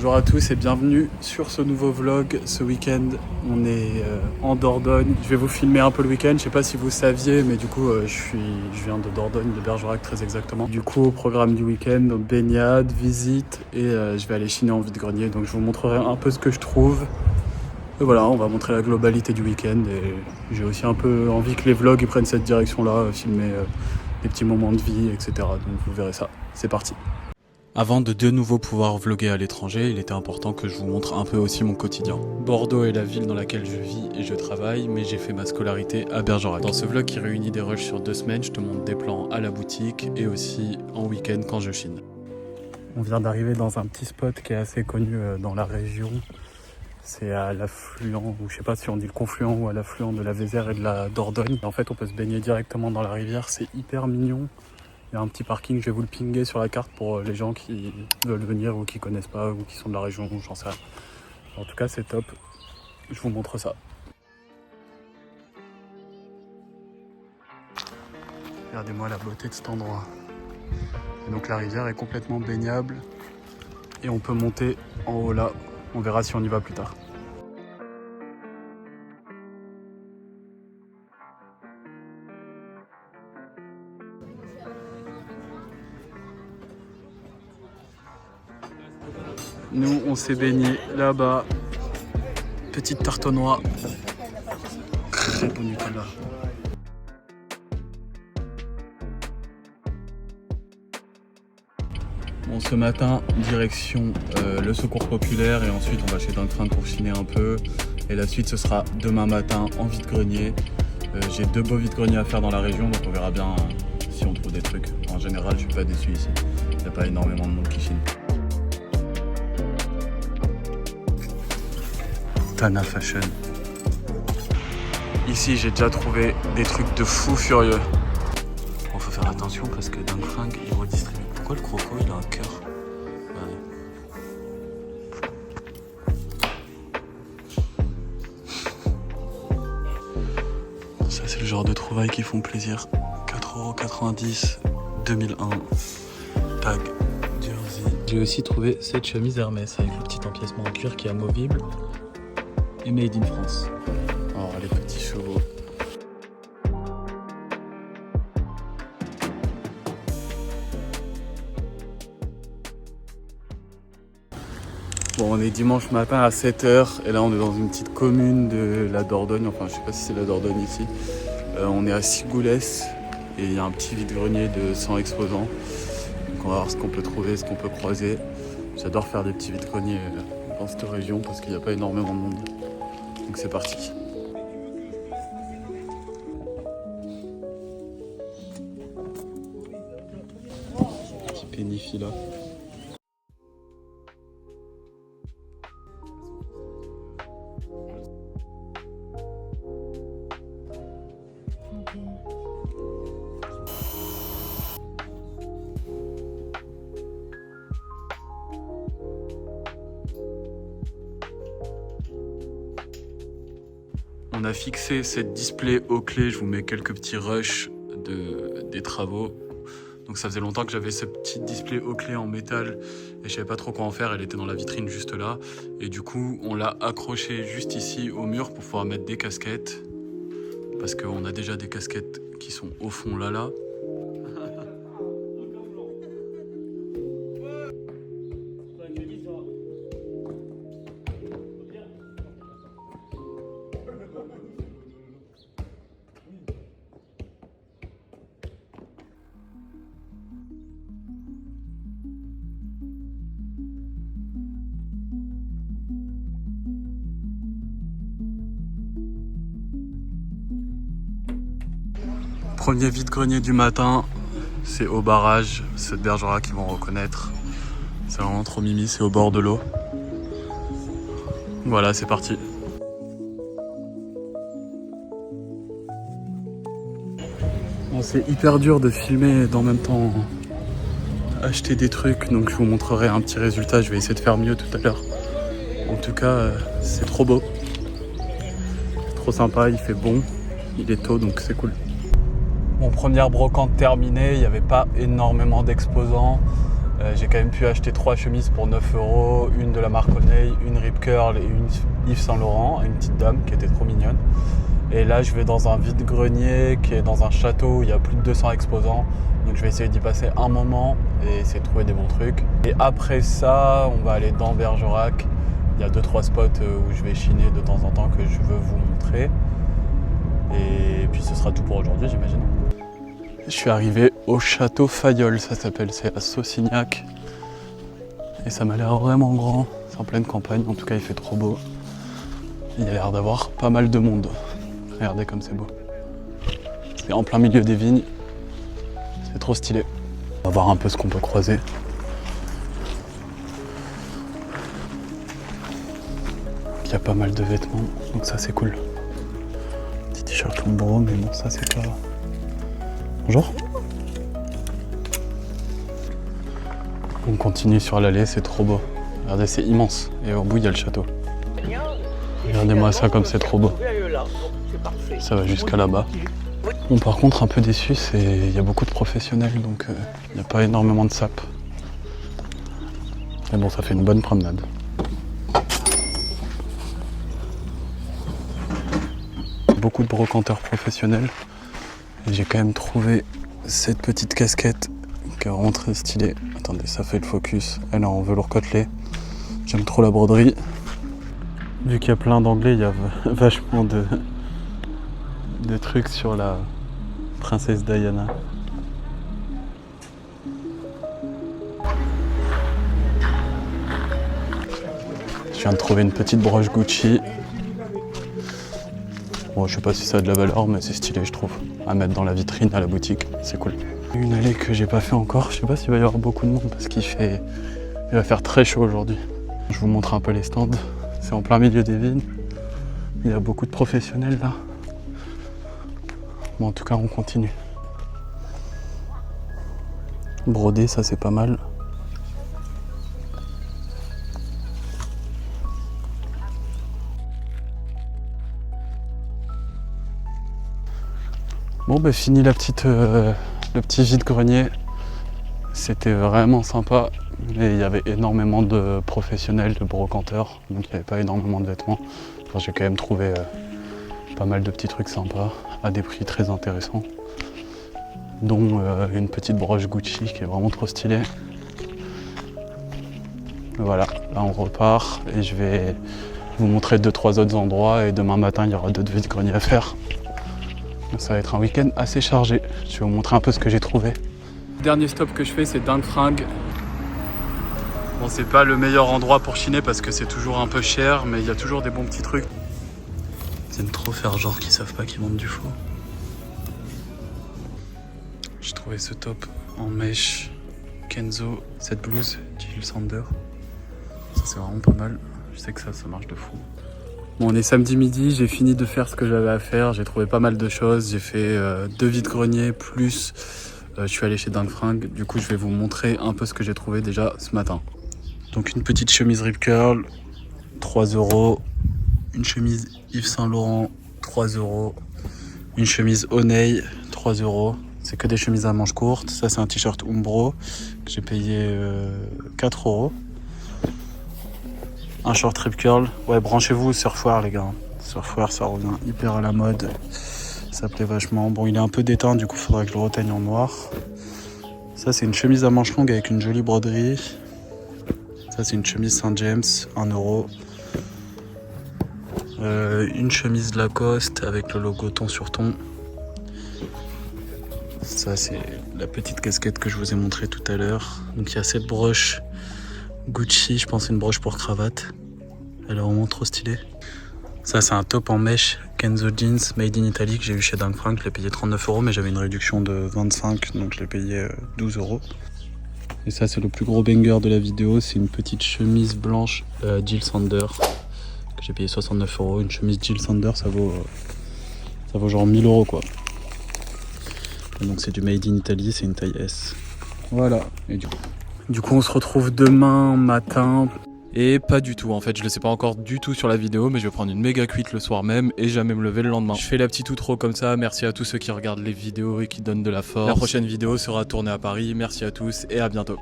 Bonjour à tous et bienvenue sur ce nouveau vlog. Ce week-end, on est en Dordogne. Je vais vous filmer un peu le week-end. Je sais pas si vous saviez, mais du coup, je viens de Dordogne, de Bergerac très exactement. Du coup, au programme du week-end, baignade, visite et je vais aller chiner en vide-grenier. Donc, je vous montrerai un peu ce que je trouve. Et voilà, on va montrer la globalité du week-end. Et j'ai aussi un peu envie que les vlogs ils prennent cette direction-là, filmer des petits moments de vie, etc. Donc, vous verrez ça. C'est parti. Avant de nouveau pouvoir vlogger à l'étranger, il était important que je vous montre un peu aussi mon quotidien. Bordeaux est la ville dans laquelle je vis et je travaille, mais j'ai fait ma scolarité à Bergerac. Dans ce vlog qui réunit des rushs sur 2 semaines, je te montre des plans à la boutique et aussi en week-end quand je chine. On vient d'arriver dans un petit spot qui est assez connu dans la région. C'est à l'affluent, ou je sais pas si on dit le confluent ou à l'affluent de la Vézère et de la Dordogne. En fait, on peut se baigner directement dans la rivière, c'est hyper mignon. Il y a un petit parking, je vais vous le pinguer sur la carte pour les gens qui veulent venir ou qui connaissent pas ou qui sont de la région, j'en sais rien. En tout cas, c'est top. Je vous montre ça. Regardez-moi la beauté de cet endroit. Et donc la rivière est complètement baignable et on peut monter en haut là. On verra si on y va plus tard. Nous, on s'est baigné là-bas. Petite tarte aux noix. Très bon Nicolas. Bon, ce matin, direction le secours populaire et ensuite on va chez Dunk Frank pour chiner un peu. Et la suite, ce sera demain matin en vide-grenier. J'ai 2 beaux vide-greniers à faire dans la région, donc on verra bien si on trouve des trucs. En général, je suis pas déçu ici. Il n'y a pas énormément de monde qui chine. Tana Fashion. Ici, j'ai déjà trouvé des trucs de fou furieux. Bon, faut faire attention parce que Dunk Frank, il redistribue. Pourquoi le croco, il a un cœur? Ça, c'est le genre de trouvailles qui font plaisir. 4,90 €, 2001. Tag, jersey. J'ai aussi trouvé cette chemise Hermès avec le petit empiècement en cuir qui est amovible. Et made in France. Alors les petits chevaux. Bon, on est dimanche matin à 7 h et là on est dans une petite commune de la Dordogne, enfin je sais pas si c'est la Dordogne ici. On est à Sigoulès et il y a un petit vide-grenier de 100 exposants. Donc on va voir ce qu'on peut trouver, ce qu'on peut croiser. J'adore faire des petits vide-greniers dans cette région parce qu'il n'y a pas énormément de monde. Donc c'est parti. Petit pénifi là. On a fixé cette display aux clés, je vous mets quelques petits rushs des travaux. Donc ça faisait longtemps que j'avais ce petit display aux clés en métal et je savais pas trop quoi en faire, elle était dans la vitrine juste là. Et du coup on l'a accroché juste ici au mur pour pouvoir mettre des casquettes. Parce qu'on a déjà des casquettes qui sont au fond là. Premier vide-grenier du matin, c'est au barrage, c'est de Bergerac qu'ils vont reconnaître. C'est vraiment trop mimi, c'est au bord de l'eau. Voilà, c'est parti. Bon, c'est hyper dur de filmer et d'en même temps acheter des trucs, donc je vous montrerai un petit résultat, je vais essayer de faire mieux tout à l'heure. En tout cas, c'est trop beau. Trop sympa, il fait bon, il est tôt donc c'est cool. Mon première brocante terminée, il n'y avait pas énormément d'exposants. J'ai quand même pu acheter 3 chemises pour 9 €, une de la marque Oneil, une Rip Curl et une Yves Saint Laurent, à une petite dame qui était trop mignonne. Et là je vais dans un vide-grenier qui est dans un château où il y a plus de 200 exposants. Donc je vais essayer d'y passer un moment et essayer de trouver des bons trucs. Et après ça, on va aller dans Bergerac. Il y a 2-3 spots où je vais chiner de temps en temps que je veux vous montrer. Et puis ce sera tout pour aujourd'hui, j'imagine. Je suis arrivé au château Fayolle, ça s'appelle, c'est à Saucignac. Et ça m'a l'air vraiment grand, c'est en pleine campagne, en tout cas il fait trop beau. Il y a l'air d'avoir pas mal de monde. Regardez comme c'est beau. C'est en plein milieu des vignes, c'est trop stylé. On va voir un peu ce qu'on peut croiser. Il y a pas mal de vêtements, donc ça c'est cool. Petit t-shirt Umbro, mais bon ça c'est pas... Bonjour. On continue sur l'allée, c'est trop beau. Regardez, c'est immense. Et au bout, il y a le château. Regardez-moi ça comme c'est trop beau. Ça va jusqu'à là-bas. Bon, par contre, un peu déçu, il y a beaucoup de professionnels, donc il n'y a pas énormément de sap. Mais bon, ça fait une bonne promenade. Beaucoup de brocanteurs professionnels. Et j'ai quand même trouvé cette petite casquette qui est vraiment très stylée. Attendez, ça fait le focus. Elle est en velours côtelé. J'aime trop la broderie. Vu qu'il y a plein d'anglais, il y a vachement de trucs sur la princesse Diana. Je viens de trouver une petite broche Gucci. Bon, je sais pas si ça a de la valeur, mais c'est stylé, je trouve. À mettre dans la vitrine, à la boutique, c'est cool. Une allée que j'ai pas fait encore, je sais pas s'il va y avoir beaucoup de monde parce il va faire très chaud aujourd'hui. Je vous montre un peu les stands. C'est en plein milieu des vignes. Il y a beaucoup de professionnels là. Bon, en tout cas, on continue. Broder, ça c'est pas mal. Bon, bah fini le petit vide-grenier. C'était vraiment sympa. Et il y avait énormément de professionnels, de brocanteurs. Donc il n'y avait pas énormément de vêtements. Enfin, j'ai quand même trouvé pas mal de petits trucs sympas, à des prix très intéressants. Dont une petite broche Gucci qui est vraiment trop stylée. Voilà, là on repart et je vais vous montrer 2-3 autres endroits. Et demain matin, il y aura d'autres vide-greniers à faire. Ça va être un week-end assez chargé. Je vais vous montrer un peu ce que j'ai trouvé. Le dernier stop que je fais, c'est Dingue Fringue. Bon, c'est pas le meilleur endroit pour chiner parce que c'est toujours un peu cher, mais il y a toujours des bons petits trucs. Ils aiment trop faire genre qu'ils savent pas qu'ils vendent du faux. J'ai trouvé ce top en mèche Kenzo, cette blouse Jill Sander. Ça c'est vraiment pas mal. Je sais que ça marche de fou. Bon, on est samedi midi, j'ai fini de faire ce que j'avais à faire, j'ai trouvé pas mal de choses, j'ai fait 2 vide-greniers plus je suis allé chez Dingue Fringue, du coup je vais vous montrer un peu ce que j'ai trouvé déjà ce matin. Donc une petite chemise Rip Curl, 3 €, une chemise Yves Saint Laurent, 3 €, une chemise Oneil, 3 €, c'est que des chemises à manches courtes, ça c'est un t-shirt Umbro que j'ai payé 4 €. Un short Rip Curl. Ouais, branchez-vous Surfwear les gars. Surfwear, ça revient hyper à la mode. Ça plaît vachement. Bon, il est un peu déteint, du coup, il faudra que je le reteigne en noir. Ça, c'est une chemise à manches longues avec une jolie broderie. Ça, c'est une chemise Saint James, 1 €. Une chemise Lacoste avec le logo ton sur ton. Ça, c'est la petite casquette que je vous ai montré tout à l'heure. Donc, il y a cette broche Gucci, je pense c'est une broche pour cravate. Elle est vraiment trop stylée. Ça c'est un top en mèche Kenzo Jeans Made in Italy que j'ai eu chez Dingue Fringue. Je l'ai payé 39 € mais j'avais une réduction de 25 donc je l'ai payé 12 €. Et ça c'est le plus gros banger de la vidéo. C'est une petite chemise blanche Jill Sander que j'ai payé 69 €. Une chemise Jill Sander ça vaut genre 1000 € quoi. Et donc c'est du Made in Italy, c'est une taille S. Voilà. Et du coup on se retrouve demain matin. Et pas du tout en fait, je le sais pas encore du tout sur la vidéo, mais je vais prendre une méga cuite le soir même et jamais me lever le lendemain. Je fais la petite outro comme ça, merci à tous ceux qui regardent les vidéos et qui donnent de la force. La prochaine vidéo sera tournée à Paris, merci à tous et à bientôt.